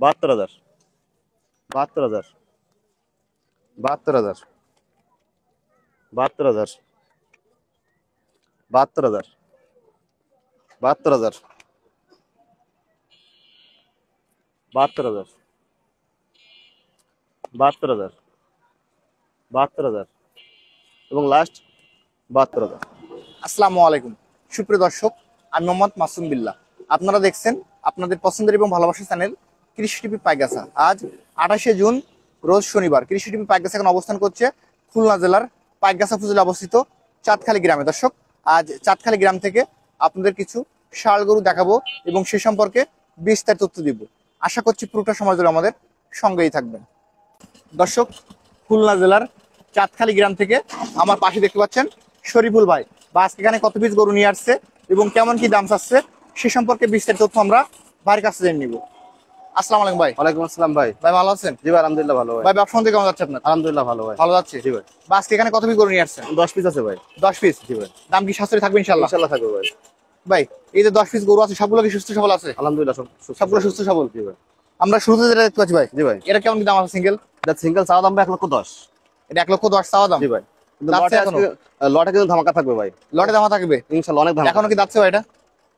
72,000 72,000 72,000 72,000 72,000 72,000 72,000 72,000 72,000 এবং লাস্ট 72,000। আসসালামু আলাইকুম সুপ্রিয় দর্শক, আমি মোহাম্মদ মাসুম বিল্লাহ। আপনারা দেখছেন আপনাদের পছন্দের এবং ভালোবাসার চ্যানেল কৃষি টিভি পাইকগাছা। আজ 28শে জুন রোজ শনিবার। কৃষি টিভি পাইকগাছা এখন অবস্থান করছে খুলনা জেলার পাইকগাছা উপজেলায় অবস্থিত চাঁদখালী গ্রামে। দর্শক, আজ চাঁদখালী গ্রাম থেকে আপনাদের কিছু ষাঁড় গরু দেখাবো এবং সে সম্পর্কে বিস্তারিত তথ্য দিব। আশা করছি পুরোটা সময় ধরে আমাদের সঙ্গেই থাকবেন। দর্শক, খুলনা জেলার চাঁদখালী গ্রাম থেকে আমার পাশে দেখতে পাচ্ছেন শরীফুল ভাই। বা আজকে এখানে কত পিস গরু নিয়ে আসছে এবং কেমন কি দাম চাচ্ছে সে সম্পর্কে বিস্তারিত তথ্য আমরা ভাইয়ের কাছে জেনে নিব। আসসালামু আলাইকুম ভাই। ওয়ালাইকুম আসসালাম ভাই। ভাই ভালো আছেন? জি ভাই, আলহামদুলিল্লাহ ভালো ভাই। ভাই ব্যবসা কেমন যাচ্ছে আপনার? আলহামদুলিল্লাহ ভালো ভাই। ভালো যাচ্ছে? জি ভাই। বা আজকে এখানে কত পিস গরু নিয়ে আসছেন? 10 পিস আছে ভাই। 10 পিস? জি ভাই। দাম কি সাশ্রয়ী থাকবে ইনশাআল্লাহ? ইনশাআল্লাহ থাকবে ভাই। ভাই এই যে 10 পিস গরু আছে সবগুলো কি সুস্থ সবল আছে? আলহামদুলিল্লাহ সবগুলো সুস্থ সবল। জি ভাই। আমরা শুরুতে যেটা দেখতে পাচ্ছি ভাই, জি ভাই, এটা কেমন কি দাম আছে সিঙ্গেল? এটা সিঙ্গেল চাওয়া দাম ভাই 1,10,000। এটা 1,10,000 চাওয়া দাম? জি ভাই। কিন্তু দাঁতছে এখনো? লটে কিন্তু ধামাকা থাকবে ভাই। লটে দাম থাকবে ইনশাআল্লাহ অনেক ধামাকা। এখনো কি দাঁতছে ভাই? এটা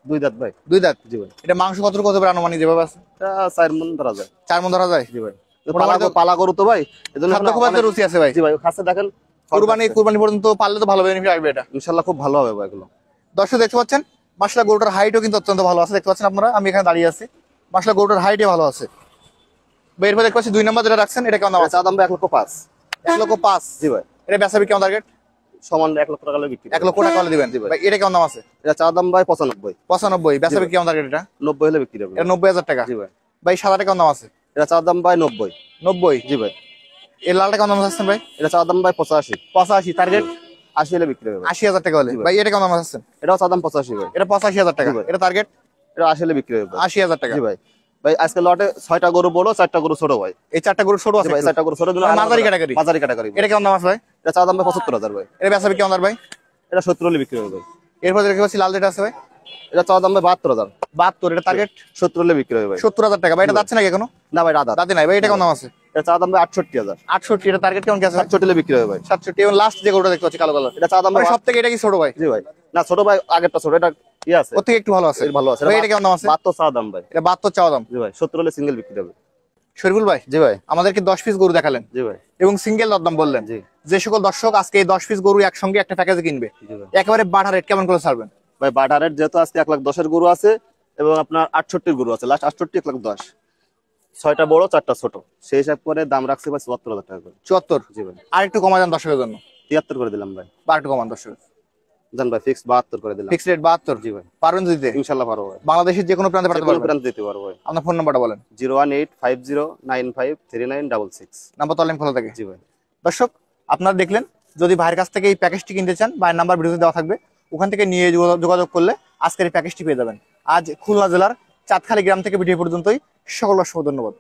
2 দাঁত ভাই। 2 দাঁত? জি ভাই। এটা মাংস কতটুকু হতে পারে আনুমানিক যেভাবে আছে? এটা 4 মণ ধরা যায়। 4 মণ ধরা যায়? জি ভাই। মোটামুটি পালা গরু তো ভাই, এজন্য খাদ্য খুব একটা রুচি আছে ভাই। জি ভাই, খাসে দেখেন কুরবানি পর্যন্ত পারলে তো ভালো বেনিফিট আসবে এটা। ইনশাআল্লাহ খুব ভালো হবে ভাই এগুলো। দর্শক দেখতে পাচ্ছেন মাশাআল্লাহ গরুটার হাইটও কিন্তু অত্যন্ত ভালো আছে। দেখতে পাচ্ছেন আপনারা, আমি এখানে দাঁড়িয়ে আছি। মাশাআল্লাহ গরুটার হাইটই ভালো আছে। ভাই এরপর দেখতে পাচ্ছি 2 নম্বর যেটা রাখছেন, এটা কেমন দাম আছে? চা দাম ভাই 1,05,000। 1,05,000? জি ভাই। এটা বেচাবি কেমন টার্গেট? সমান 1 লক্ষ টাকা বিক্রি। 1 লক্ষ টাকা হলে দিবেন? জি ভাই। ভাই এটা কেমন দাম আছে? এটা চা দাম ভাই 95। 95? বেচাবি কেমন টার্গেট? এটা 90 হলে বিক্রি হবে। এটা 90,000 টাকা? জি ভাই। ভাই সাদাটা কেমন দাম আছে? এটা চা দাম ভাই 90। 90? জি ভাই। এই লালটা কেমন দাম আছে ভাই? এটা চা দাম ভাই 85। 85? টার্গেট 80 হলে বিক্রি হবে। 80,000 টাকা হলে? ভাই এটা কেমন দাম আছে? এটাও চা দাম 85 ভাই। এটা 85,000 টাকা? জি ভাই। এটা টার্গেট? এটা 80 হলে বিক্রি হবে। 80,000 টাকা? জি ভাই। ভাই আজকে লটে 6টা গরু বড়, 4টা গরু ছোট ভাই। এই 4টা গরু ছোট আছে? ভাই 4টা গরু ছোট জন্য মাঝারি ক্যাটাগরি? মাঝারি ক্যাটাগরি। এটা কেমন দাম আছে ভাই? এটা চা দাম ভাই 75,000 ভাই। এটা বেচাবি কেমন দাম ভাই? এটা 70 হলে বিক্রি হবে ভাই। এরপর দেখতে পাচ্ছি লাল যেটা আছে ভাই, এটা চা দাম ভাই 72,000। 72? এটা টার্গেট 70 হলে বিক্রি হবে ভাই। 70,000 টাকা? ভাই এটা যাচ্ছে নাকি এখনো? না ভাই, রাধা দাঁতে নাই ভাই। এটা কেমন দাম আছে? এটা চা দাম ভাই 68,000। 68? এটা টার্গেট কেমন কি আছে? 67 হলে বিক্রি হবে ভাই। 67? এবং লাস্ট যে গরুটা দেখতে পাচ্ছি কালো কালার, এটা চা দাম ভাই সব থেকে এটা কি ছোট ভাই? জি ভাই। না ছোট ভাই, আগেরটা ছোট, এটা আছে ওর থেকে একটু ভালো আছে? ভালো আছে। ভাই এটা কেমন দাম আছে? 72 চা দাম ভাই। এটা 72 চাওয়া দাম? জি ভাই। 70 হলে সিঙ্গেল বিক্রি হবে। শরীফুল ভাই, জি ভাই। আমাদেরকে 10 পিস গরু দেখালেন জি ভাই। এবং সিঙ্গেল দরদাম বললেন। জি। যে সকল দর্শক আজকে এই 10 পিস গরু একসঙ্গে একটা প্যাকেজে কিনবে, জি ভাই। একেবারে বাটা রেট কেমন করে ছাড়বেন? ভাই বাটা রেট যেহেতু আজকে 1,10,000 এর গরু আছে এবং আপনার 68 এর গরু আছে, লাস্ট 68 1,10,000, 6টা বড় 4টা ছোট, সেই হিসাব করে দাম রাখছে ভাই 74,000 টাকা করে। 74? জি ভাই। আর একটু কমায় দেন দর্শকের জন্য। 73 করে দিলাম ভাই। বা একটু কমান দর্শক। জান ভাই, ফিক্স 72 করে দিলাম। Fix rate 72? জি ভাই। পারবেন তো দিতে? ইনশাআল্লাহ পারবো ভাই। বাংলাদেশের যে কোনো প্রান্তে পাঠাতে পারবেন? প্রান্ত দিতে পারবো ভাই। আপনার ফোন নাম্বারটা বলেন। 01850953966। নাম্বার তো অনলাইন খোলা থাকে? জি ভাই। দর্শক আপনারা দেখলেন, যদি ভাইয়ের কাছ থেকে এই প্যাকেজটি কিনতে চান, ভাইয়ের নাম্বার ভিডিওতে দেওয়া থাকবে, ওখান থেকে নিয়ে যোগাযোগ করলে আজকের এই প্যাকেজটি পেয়ে যাবেন। আজ খুলনা জেলার চাঁদখালী গ্রাম থেকে ভিডিও পর্যন্তই। সকল দর্শক ধন্যবাদ।